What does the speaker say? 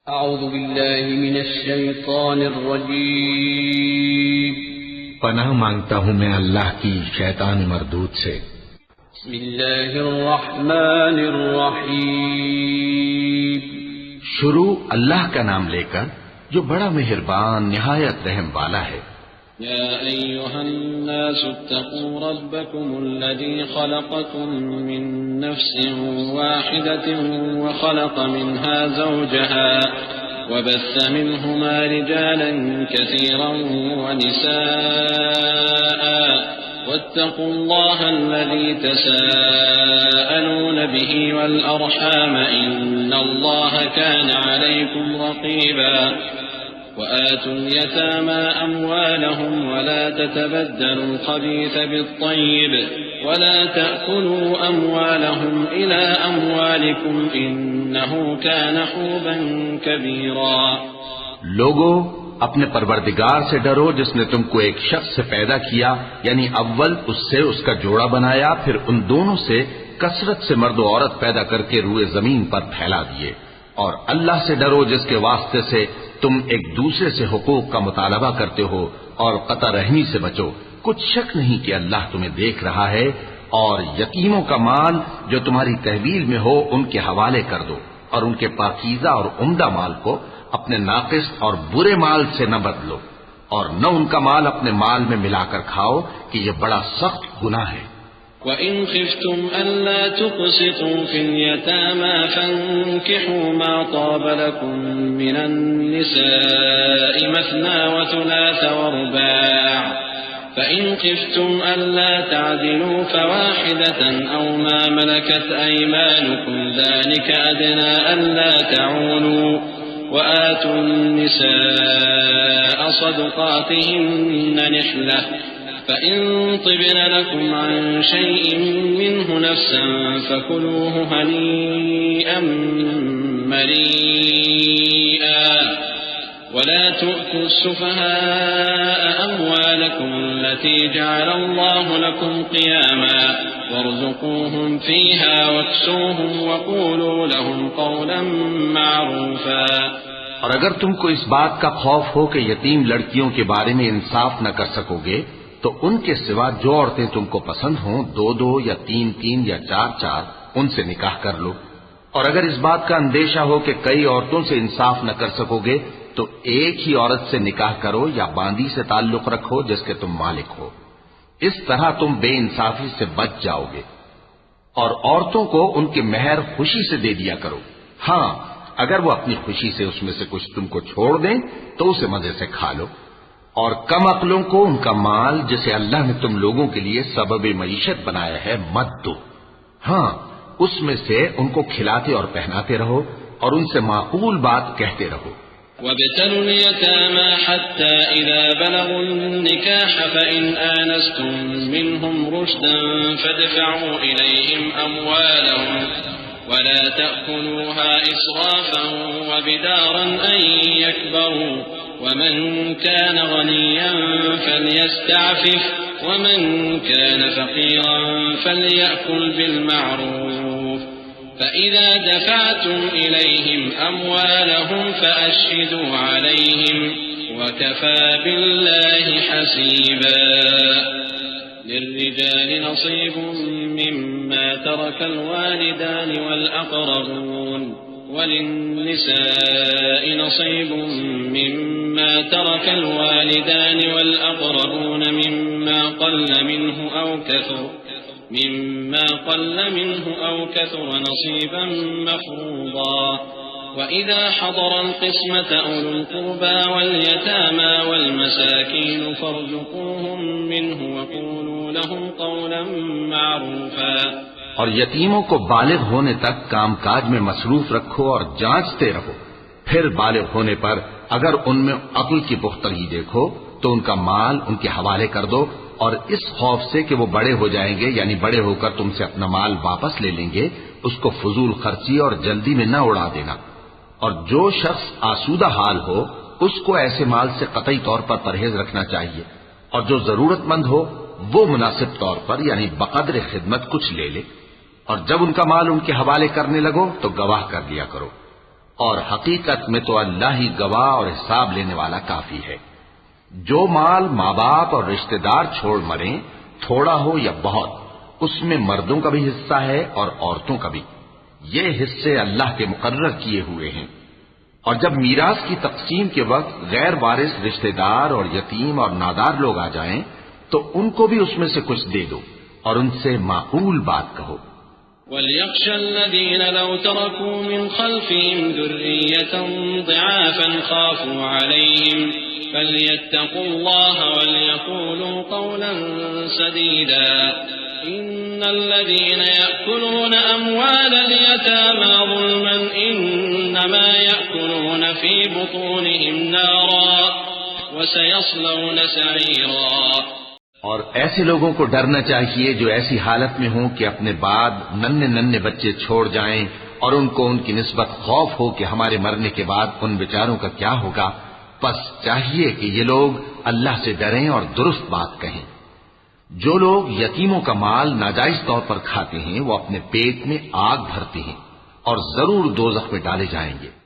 اعوذ باللہ من الشیطان الرجیم پناہ مانگتا ہوں میں اللہ کی شیطان مردود سے۔ بسم اللہ الرحمن الرحیم شروع اللہ کا نام لے کر جو بڑا مہربان نہایت رحم والا ہے۔ یا ایہا الناس اتقوا ربکم الذی خلقکم من نفس واحدة وخلق منها زوجها وبث منهما رجالا كثيرا ونساء واتقوا الله الذي تساءلون به والأرحام إن الله كان عليكم رقيبا وآتوا اليتامى أموالهم ولا تتبدلوا الخبيث بالطيب ولا تأكلوا أموالهم إلى أموالكم إنه كان حوبا كبيرا۔ لوگو اپنے پروردگار سے ڈرو جس نے تم کو ایک شخص سے پیدا کیا، یعنی اول اس سے اس کا جوڑا بنایا، پھر ان دونوں سے کثرت سے مرد و عورت پیدا کر کے روئے زمین پر پھیلا دیے، اور اللہ سے ڈرو جس کے واسطے سے تم ایک دوسرے سے حقوق کا مطالبہ کرتے ہو، اور قطع رحمی سے بچو، کچھ شک نہیں کہ اللہ تمہیں دیکھ رہا ہے۔ اور یتیموں کا مال جو تمہاری تحویل میں ہو ان کے حوالے کر دو، اور ان کے پاکیزہ اور عمدہ مال کو اپنے ناقص اور برے مال سے نہ بدلو، اور نہ ان کا مال اپنے مال میں ملا کر کھاؤ کہ یہ بڑا سخت گناہ ہے۔ وَإِنْ خِفْتُمْ أَلَّا تُقْسِطُوا فِي الْيَتَامَى فَانكِحُوا مَا طَابَ لَكُم مِّنَ النِّسَاءِ مَثْنَىٰ وَثُلَاثَ وَرُبَاعَ فَإِنْ خِفْتُمْ أَلَّا تَعْدِلُوا فَوَاحِدَةً أَوْ مَا مَلَكَتْ أَيْمَانُكُمْ ذَلِكَ أَدْنَىٰ أَلَّا تَعُولُوا وَآتُوا النِّسَاءَ صَدُقَاتِهِنَّ نِحْلَةً فَإِن طِبْنَ لَكُمْ عَن شَيْءٍ مِّنْهُ نَفْسًا فَكُلُوهُ هَنِيئًا مَّرِيئًا وَلَا تُؤْتُوا السُّفَهَاءَ أَمْوَالَكُمُ الَّتِي جَعَلَ اللَّهُ لَكُمْ قِيَامًا وَارْزُقُوهُمْ فِيهَا وَاكْسُوهُمْ وَقُولُوا لَهُمْ قَوْلًا مَّعْرُوفًا۔ اور اگر تم کو اس بات کا خوف ہو کہ یتیم لڑکیوں کے بارے میں انصاف نہ کر سکو گے تو ان کے سوا جو عورتیں تم کو پسند ہوں، دو دو یا تین تین یا چار چار، ان سے نکاح کر لو۔ اور اگر اس بات کا اندیشہ ہو کہ کئی عورتوں سے انصاف نہ کر سکو گے تو ایک ہی عورت سے نکاح کرو یا باندی سے تعلق رکھو جس کے تم مالک ہو، اس طرح تم بے انصافی سے بچ جاؤ گے۔ اور عورتوں کو ان کے مہر خوشی سے دے دیا کرو، ہاں اگر وہ اپنی خوشی سے اس میں سے کچھ تم کو چھوڑ دیں تو اسے مزے سے کھا لو۔ اور کم عقلوں کو ان کا مال جسے اللہ نے تم لوگوں کے لیے سبب معیشت بنایا ہے مت دو، ہاں اس میں سے ان کو کھلاتے اور پہناتے رہو اور ان سے معقول بات کہتے رہو۔ وَابْتَلُوا الْيَتَامَى حَتَّى إِذَا بَلَغُوا النِّكَاحَ فَإِنْ آنَسْتُم مِّنْهُمْ رُشْدًا فَادْفَعُوا إِلَيْهِمْ أَمْوَالَهُمْ وَلَا تَأْكُلُوهَا إِسْرَافًا وَبِدَارًا أَن يَكْبَرُوا وَمَن كَانَ غَنِيًّا فَلْيَسْتَعْفِفْ وَمَن كَانَ فَقِيرًا فَلْيَأْكُلْ بِالْمَعْرُوفِ فَإِذَا دَفَعْتُمْ إِلَيْهِمْ أَمْوَالَهُمْ فَأَشْهِدُوا عَلَيْهِمْ وَكَفَى بِاللَّهِ حَسِيبًا۔ لِلرِّجَالِ نَصِيبٌ مِّمَّا تَرَكَ الْوَالِدَانِ وَالْأَقْرَبُونَ وَلِلنِّسَاءِ نَصِيبٌ مِّمَّا تَرَكَ الْوَالِدَانِ وَالْأَقْرَبُونَ مِمَّا قَلَّ مِنْهُ أَوْ كَثُرَ نَصِيبًا مَّفْرُوضًا۔ وَإِذَا حَضَرَ الْقِسْمَةَ أُولُو الْقُرْبَىٰ وَالْيَتَامَىٰ وَالْمَسَاكِينُ فَارْزُقُوهُم مِّنْهُ وَقُولُوا لَهُمْ قَوْلًا مَّعْرُوفًا۔ اور یتیموں کو بالغ ہونے تک کام کاج میں مصروف رکھو اور جانچتے رہو، پھر بالغ ہونے پر اگر ان میں عقل کی پختگی دیکھو تو ان کا مال ان کے حوالے کر دو، اور اس خوف سے کہ وہ بڑے ہو جائیں گے یعنی بڑے ہو کر تم سے اپنا مال واپس لے لیں گے، اس کو فضول خرچی اور جلدی میں نہ اڑا دینا۔ اور جو شخص آسودہ حال ہو اس کو ایسے مال سے قطعی طور پر پرہیز رکھنا چاہیے، اور جو ضرورت مند ہو وہ مناسب طور پر یعنی بقدر خدمت کچھ لے لے، اور جب ان کا مال ان کے حوالے کرنے لگو تو گواہ کر لیا کرو۔ اور حقیقت میں تو اللہ ہی گواہ اور حساب لینے والا کافی ہے۔ جو مال ماں باپ اور رشتہ دار چھوڑ مریں، تھوڑا ہو یا بہت، اس میں مردوں کا بھی حصہ ہے اور عورتوں کا بھی۔ یہ حصے اللہ کے مقرر کیے ہوئے ہیں۔ اور جب میراث کی تقسیم کے وقت غیر وارث رشتہ دار اور یتیم اور نادار لوگ آ جائیں تو ان کو بھی اس میں سے کچھ دے دو اور ان سے معقول بات کہو۔ وَلْيَخْشَ الَّذِينَ لَوْ تَرَكُوا مِنْ خَلْفِهِمْ ذُرِّيَّةً ضِعَافًا خَافُوا عَلَيْهِمْ فَلْيَتَّقُوا اللَّهَ وَلْيَقُولُوا قَوْلًا سَدِيدًا إن الذين يأكلون أموال اليتامى ظلما إنما يأكلون في بطونهم نارا وسيصلون سعيرا۔ اور ایسے لوگوں کو ڈرنا چاہیے جو ایسی حالت میں ہوں کہ اپنے بعد ننھے ننھے بچے چھوڑ جائیں اور ان کو ان کی نسبت خوف ہو کہ ہمارے مرنے کے بعد ان بیچاروں کا کیا ہوگا۔ پس چاہیے کہ یہ لوگ اللہ سے ڈریں اور درست بات کہیں۔ جو لوگ یتیموں کا مال ناجائز طور پر کھاتے ہیں وہ اپنے پیٹ میں آگ بھرتے ہیں اور ضرور دوزخ میں ڈالے جائیں گے۔